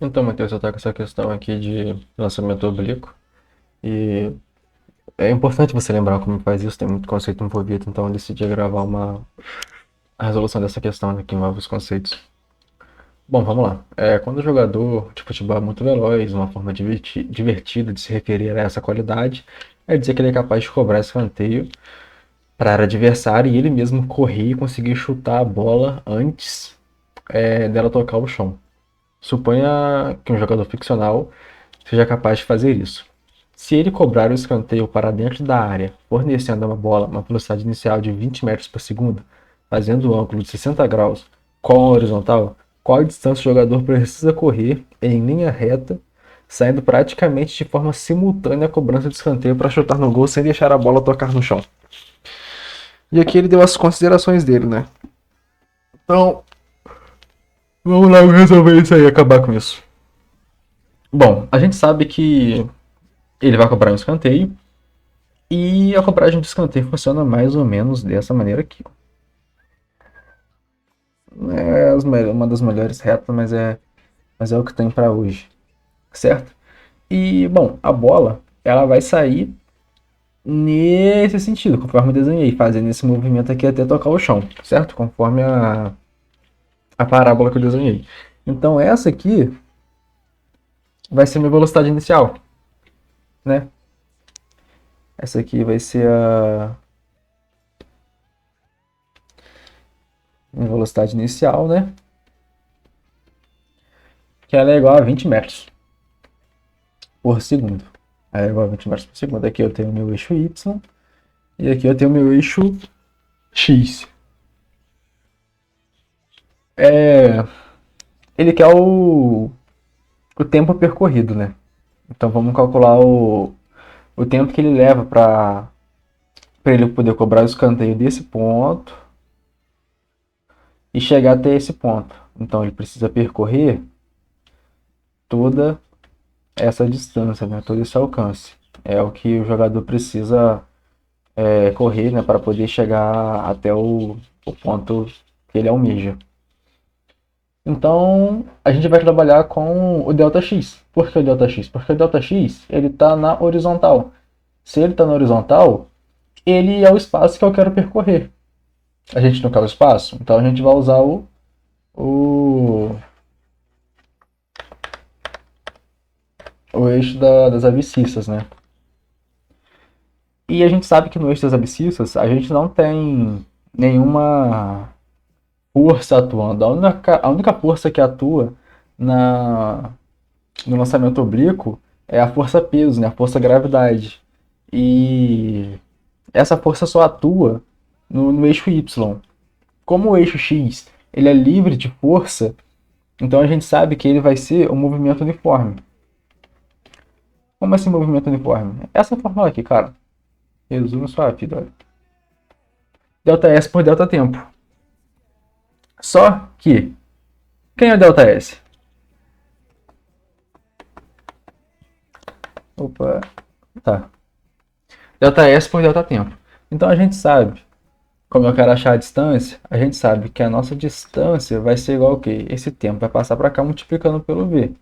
Então, Matheus, eu estou com essa questão aqui de lançamento oblíquo e é importante você lembrar como faz isso, tem muito conceito envolvido, então eu decidi gravar a resolução dessa questão, né, que envolve os conceitos. Bom, vamos lá. Quando o jogador de futebol é muito veloz, uma forma divertida de se referir a essa qualidade é dizer que ele é capaz de cobrar escanteio para a área adversária e ele mesmo correr e conseguir chutar a bola antes dela tocar o chão. Suponha que um jogador ficcional seja capaz de fazer isso. Se ele cobrar o escanteio para dentro da área, fornecendo uma bola uma velocidade inicial de 20 metros por segundo, fazendo um ângulo de 60 graus com a horizontal, qual distância o jogador precisa correr em linha reta, saindo praticamente de forma simultânea a cobrança de escanteio para chutar no gol sem deixar a bola tocar no chão? E aqui ele deu as considerações dele, né? Então, vamos lá resolver isso aí, acabar com isso. Bom, a gente sabe que ele vai cobrar um escanteio. E a cobragem de escanteio funciona mais ou menos dessa maneira aqui. Não é uma das melhores retas, mas é o que tem para hoje, certo? E, bom, a bola ela vai sair nesse sentido, conforme eu desenhei, fazendo esse movimento aqui até tocar o chão, certo? Conforme a parábola que eu desenhei. Então essa aqui vai ser minha velocidade inicial, né? Essa aqui vai ser a minha velocidade inicial, né? Que ela é igual a 20 metros por segundo. Aí é igual a 20 metros por segundo. Aqui eu tenho o meu eixo Y e aqui eu tenho o meu eixo X. É, ele quer o tempo percorrido, né? Então vamos calcular o tempo que ele leva para ele poder cobrar o escanteio desse ponto e chegar até esse ponto. Então ele precisa percorrer toda essa distância, né? Todo esse alcance. É o que o jogador precisa correr, né? Para poder chegar até o ponto que ele almeja. Então, a gente vai trabalhar com o ΔX. Por que o ΔX? Porque o ΔX ele está na horizontal. Se ele está na horizontal, ele é o espaço que eu quero percorrer. A gente não quer o espaço, então a gente vai usar o, o eixo das abscissas, né? E a gente sabe que no eixo das abscissas a gente não tem nenhuma força atuando. A única força que atua na, no lançamento oblíquo é a força peso, né? A força gravidade. E essa força só atua no eixo Y. Como o eixo X ele é livre de força, então a gente sabe que ele vai ser um movimento uniforme. Como assim movimento uniforme? Essa fórmula aqui, cara. Resume sua vida, olha. Delta S por delta tempo. Só que, quem é delta S? Opa, tá. Delta S por delta tempo. Então a gente sabe, como eu quero achar a distância, a gente sabe que a nossa distância vai ser igual ao quê? Esse tempo vai passar para cá multiplicando pelo v.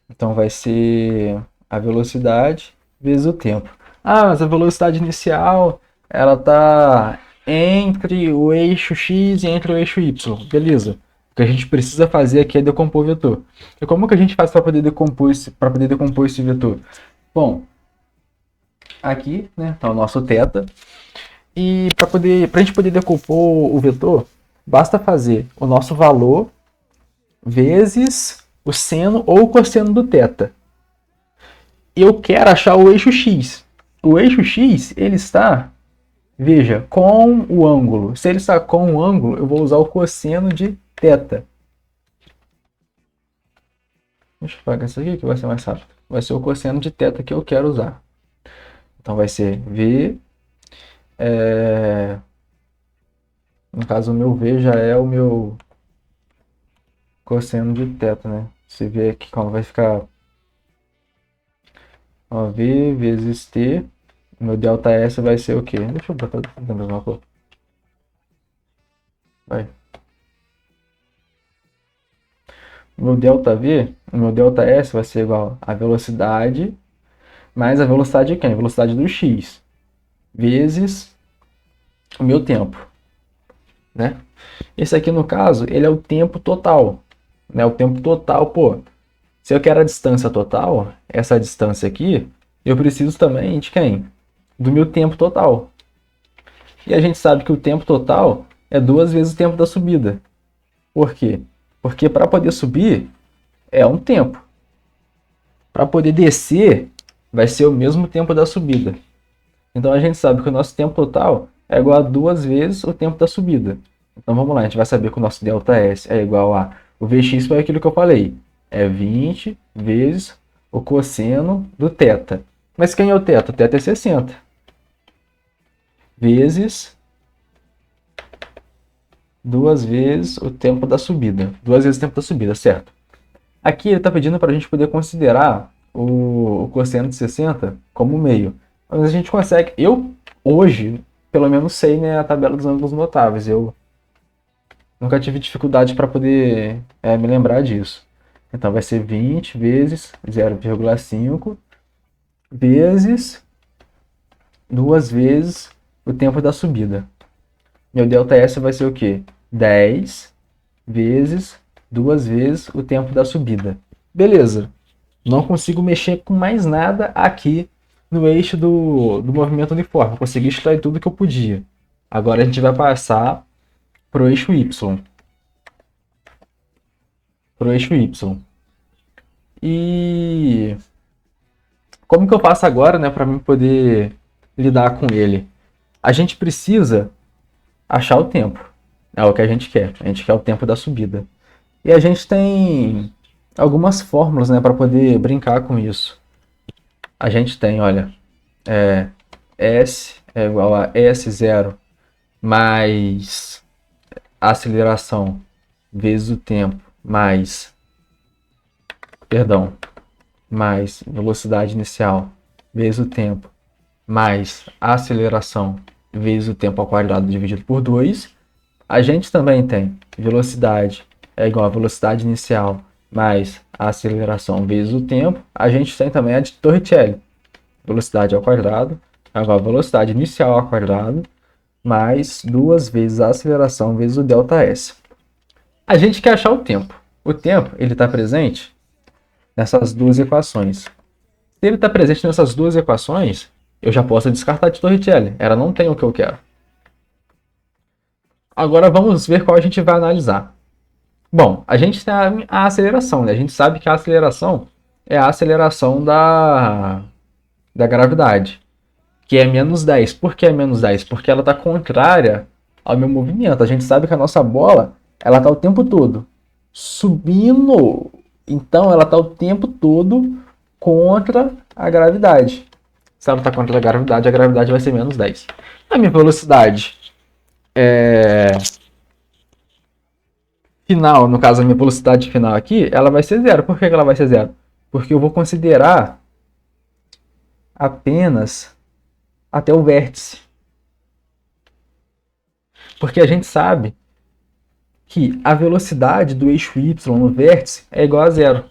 Então vai ser a velocidade vezes o tempo. Ah, mas a velocidade inicial ela está entre o eixo x e entre o eixo y. Beleza. O que a gente precisa fazer aqui é decompor o vetor. E como que a gente faz para poder decompor esse vetor? Bom, aqui, né, tá o nosso θ. E para a gente poder decompor o vetor, basta fazer o nosso valor vezes o seno ou o cosseno do θ. Eu quero achar o eixo x. O eixo x ele está, veja, com o ângulo. Se ele está com o ângulo, eu vou usar o cosseno de θ. Deixa eu apagar isso aqui que vai ser mais rápido. Vai ser o cosseno de θ que eu quero usar. Então vai ser v. No caso, o meu v já é o meu cosseno de θ, né? Você vê aqui como vai ficar, ó, v vezes t. O meu delta S vai ser o quê? Deixa eu botar da mesma cor. Vai. meu ΔV, o meu ΔS vai ser igual a velocidade mais a velocidade de quem? A velocidade do x, vezes o meu tempo, né? Esse aqui, no caso, ele é o tempo total, né? O tempo total, pô, se eu quero a distância total, essa distância aqui, eu preciso também de quem? Do meu tempo total. E a gente sabe que o tempo total é 2 vezes o tempo da subida. Por quê? Porque para poder subir é um tempo. Para poder descer vai ser o mesmo tempo da subida. Então a gente sabe que o nosso tempo total é igual a 2 vezes o tempo da subida. Então vamos lá, a gente vai saber que o nosso ΔS é igual a... O Vx foi aquilo que eu falei. É 20 vezes o cosseno do θ. Mas quem é o θ? O θ é 60. Vezes 2 vezes o tempo da subida. 2 vezes o tempo da subida, certo? Aqui ele está pedindo para a gente poder considerar o cosseno de 60 como meio. Mas a gente consegue... Eu, hoje, pelo menos sei, né, a tabela dos ângulos notáveis. Eu nunca tive dificuldade para poder me lembrar disso. Então vai ser 20 vezes 0,5 vezes 2 vezes o tempo da subida. Meu ΔS vai ser o quê? 10 vezes 2 vezes o tempo da subida. Beleza. Não consigo mexer com mais nada aqui no eixo do movimento uniforme. Consegui extrair tudo que eu podia. Agora a gente vai passar para o eixo Y. Para o eixo Y. E como que eu faço agora, né, para mim poder lidar com ele? A gente precisa achar o tempo. É o que a gente quer. A gente quer o tempo da subida. E a gente tem algumas fórmulas, né, para poder brincar com isso. A gente tem, olha, S é igual a S0 mais a aceleração vezes o tempo mais velocidade inicial vezes o tempo mais a aceleração vezes o tempo ao quadrado dividido por 2. A gente também tem velocidade é igual a velocidade inicial mais a aceleração vezes o tempo. A gente tem também a de Torricelli. Velocidade ao quadrado é igual a velocidade inicial ao quadrado mais 2 vezes a aceleração vezes o ΔS. A gente quer achar o tempo. O tempo ele está presente nessas duas equações. Se ele está presente nessas duas equações, eu já posso descartar de Torricelli. Ela não tem o que eu quero. Agora vamos ver qual a gente vai analisar. Bom, a gente tem a aceleração, né? A gente sabe que a aceleração é a aceleração da gravidade, que é menos 10. Por que é menos 10? Porque ela está contrária ao meu movimento. A gente sabe que a nossa bola ela está o tempo todo subindo, então ela está o tempo todo contra a gravidade. Se ela está contra a gravidade vai ser menos 10. A minha velocidade final, no caso a minha velocidade final aqui, ela vai ser zero. Por que ela vai ser zero? Porque eu vou considerar apenas até o vértice. Porque a gente sabe que a velocidade do eixo Y no vértice é igual a zero.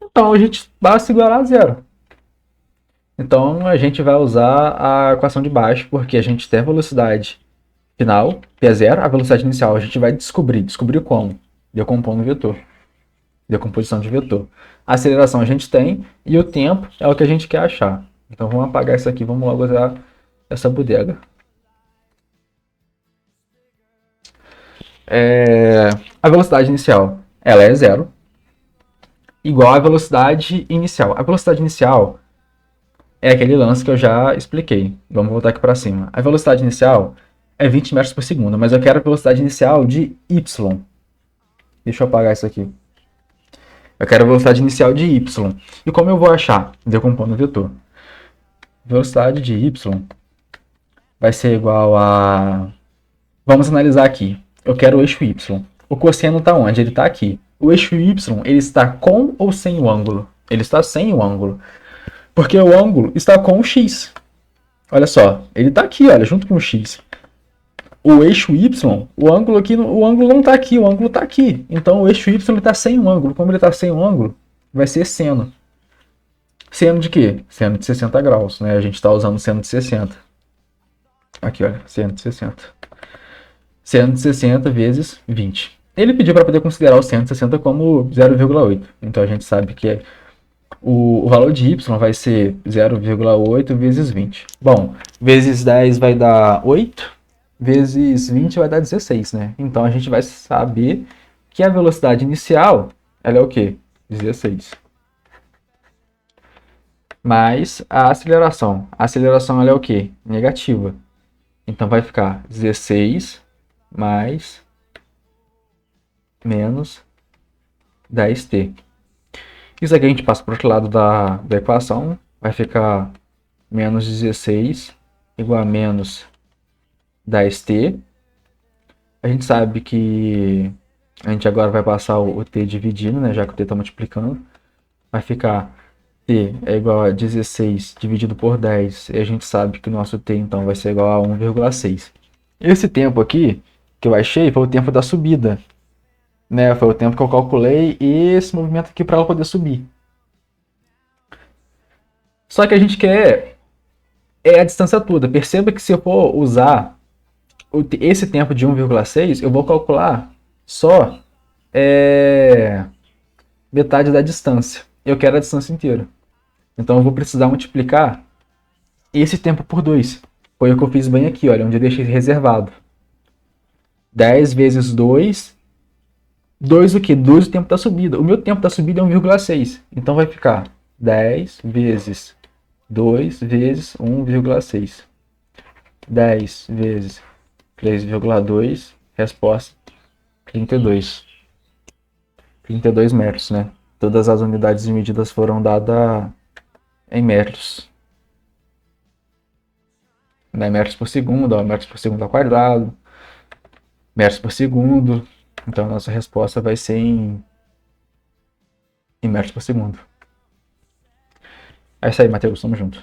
Então a gente basta igualar a zero. Então a gente vai usar a equação de baixo, porque a gente tem a velocidade final, que é zero, a velocidade inicial a gente vai descobrir. Descobrir como? Decompondo o vetor. Decomposição de vetor. A aceleração a gente tem e o tempo é o que a gente quer achar. Então vamos apagar isso aqui, vamos logo usar essa bodega. A velocidade inicial ela é zero, igual à velocidade inicial. A velocidade inicial é aquele lance que eu já expliquei. Vamos voltar aqui para cima. A velocidade inicial é 20 metros por segundo, mas eu quero a velocidade inicial de y. Deixa eu apagar isso aqui. Eu quero a velocidade inicial de y. E como eu vou achar? Decompondo o vetor. Velocidade de y vai ser igual a... Vamos analisar aqui. Eu quero o eixo y. O cosseno está onde? Ele está aqui. O eixo y ele está com ou sem o ângulo? Ele está sem o ângulo. Porque o ângulo está com o x. Olha só, ele está aqui, olha, junto com o x. o eixo Y, o ângulo aqui, o ângulo não está aqui, o ângulo está aqui. Então o eixo Y está sem um ângulo. Como ele está sem um ângulo, vai ser seno. Seno de quê? Seno de 60 graus, né? A gente está usando seno de 60. Aqui, olha, seno de 60. Seno de 60 vezes 20. Ele pediu para poder considerar o seno de 60 como 0,8. Então a gente sabe que o valor de y vai ser 0,8 vezes 20. Bom, vezes 10 vai dar 8, vezes 20 vai dar 16, né? Então a gente vai saber que a velocidade inicial, ela é o quê? 16. Mais a aceleração. A aceleração ela é o quê? Negativa. Então vai ficar 16 mais menos 10t. Isso aqui a gente passa para o outro lado da equação. Vai ficar menos 16 igual a menos 10t. A gente sabe que a gente agora vai passar o t dividindo, né? Já que o t está multiplicando. Vai ficar t é igual a 16 dividido por 10. E a gente sabe que o nosso t então vai ser igual a 1,6. Esse tempo aqui que eu achei foi o tempo da subida, né? Foi o tempo que eu calculei esse movimento aqui para ela poder subir. Só que a gente quer a distância toda. Perceba que se eu for usar esse tempo de 1,6, eu vou calcular só metade da distância. Eu quero a distância inteira. Então eu vou precisar multiplicar esse tempo por 2. Foi o que eu fiz bem aqui, olha, onde eu deixei reservado. 10 vezes 2. 2 o quê? 2 o tempo da subida. O meu tempo da subida é 1,6. Então vai ficar 10 vezes 2 vezes 1,6. 10 vezes 3,2. Resposta 32. 32 metros, né? Todas as unidades de medidas foram dadas em metros. Não é metros por segundo, ó, metros por segundo ao quadrado, metros por segundo. Então a nossa resposta vai ser em metros por segundo. É isso aí, Matheus. Tamo junto.